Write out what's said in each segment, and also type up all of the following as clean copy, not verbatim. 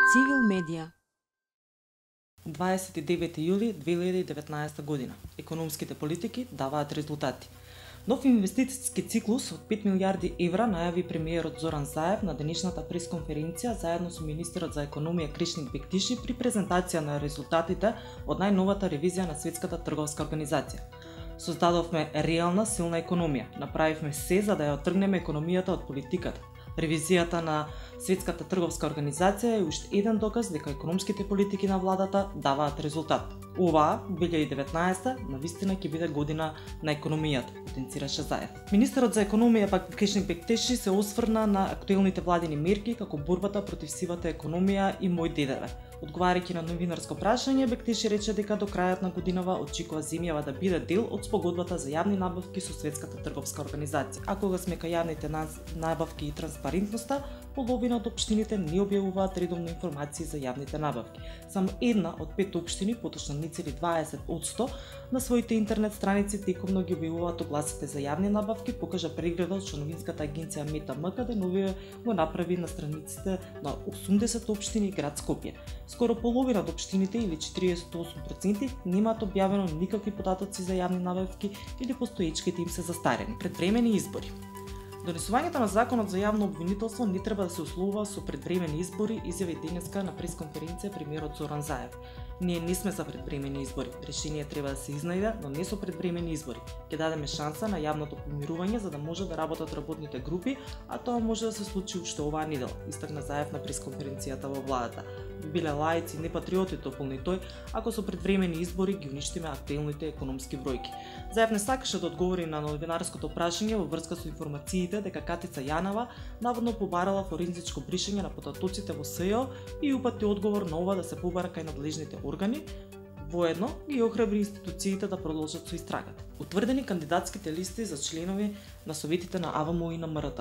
Цивил медија. 29 јули 2019 година. Економските политики даваат резултати. Нов инвестициски циклус од 5 милиарди евра најави премиерот Зоран Заев на денешната пресконференција заедно со министерот за економија Кришник Бектиши при презентација на резултатите од најновата ревизија на Светската трговска организација. Создадовме реална силна економија. Направивме се за да ја отргнеме економијата од политиката. Ревизијата на Светската трговска организација е уште еден доказ дека економските политики на владата даваат резултат. Оваа 2019 навистина ќе биде година на економијата, потенцираше Заев. Министерот за економија пак Кришник Бектиши се осврна на актуелните владини мерки како борбата против сивата економија и мој ДДВ. Одговарајќи на новинарско прашање, Бектиши рече дека до крајот на годинава очекува земјава да биде дел од спогодбата за јавни набавки со Светската трговска организација. А кога сме кај јавните набавки и транспарентноста, половина од општините не објавуваат редовно информации за јавните набавки. Само една од 5 општини, поточно нецели 20%, на своите интернет страници тековно ги објавуваат огласите за јавни набавки, покажа прегледот што новинската агенција Мета МК деновиве го направи на страниците на 80 општини и град Скопје. Скоро половина од општините или 48% немаат објавено никакви податоци за јавни набавки или постоечките им се застарени. Предвремени избори. Донесувањето на законот за јавно обвинителство не треба да се условува со предвремени избори, изјави денеска на пресконференција премиерот Зоран Заев. Ние не сме за предвремени избори. Решение треба да се изнајде, но не со предвремени избори. Ќе дадеме шанса на јавното помирување за да може да работат работните групи, а тоа може да се случи уште оваа недела, истакна Заев на пресконференцијата во владата. Би биле лаици, не патриоти, дополни тој, ако со предвремени избори ги уништиме актуелните економски бројки. Заев не сакаше да одговори на новинарското прашање во врска со информациите дека Катица Јанова наводно побарала форензичко бришење на потатоците во СЈО и упати одговор на ова да се побара кај надлежните органи, воедно ги охрабри институциите да продолжат со истрагата. Утврдени кандидатските листи за членови на советите на АВМУ и на МРТ.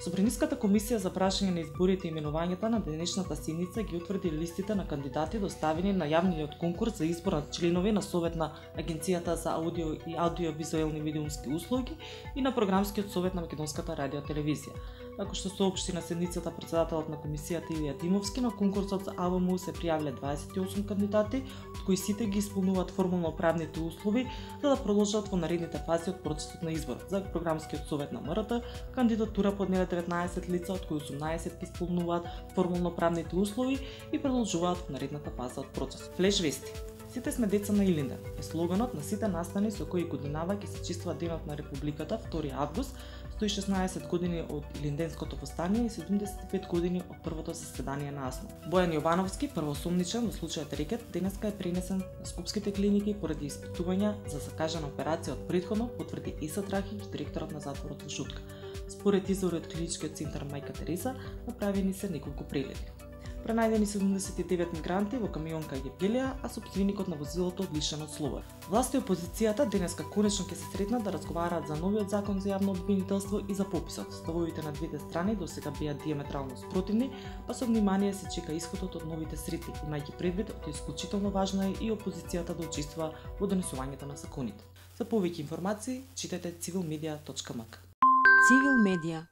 Собраниската комисија за прашање на изборите и именувањата на денешната седница ги утврди листите на кандидати доставени на јавниот конкурс за избор на членови на Совет на Агенцијата за аудио и аудиовизуелни медиумски услуги и на Програмскиот совет на Македонската радиотелевизија. Како што соопшти на седницата председателот на комисијата Илија Димовски, на конкурсот за АВМУ се пријавиле 28 кандидати, од кои сите ги исполнуваат формално правните услови за да продолжат во наредните фази од процесот на избор. За Програмскиот совет на МРТ кандидатура поднеле 19 лица, од кои 18 ги исполнуваат формално правните услови и продолжуваат во наредната фаза од процесот. Флеш вести. Сите сме деца на Илинден е слоганот на сите настани со кои годинава ќе се чествува Денот на Републиката 2 август, 116 години од Илинденското повстание и 75 години од првото заседание на АСНО. Бојан Јовановски, првосомничен во случајот Рекет, денеска е пренесен на скопските клиники поради испитувања за закажана операција од претходно, потврди Иса Драхич, директорот на затворот во Шутка. Според извори од клиничкиот центар Мајка Тереза, направени се неколку прегледи. Пренајдени 79 мигранти во камион кај Епилија, а сопственикот на возилото лишен од слобода. Власти и опозицијата денеска конечно ќе се сретнат да разговараат за новиот закон за јавно обвинителство и за пописот. Ставовите на двете страни досега беа диаметрално спротивни, па со внимание се чека исходот од новите средби, имајќи предвид од исклучително важно е и опозицијата да учествува во донесувањето на законите. За повеќе информации читајте civilmedia.mk. Цивил медија.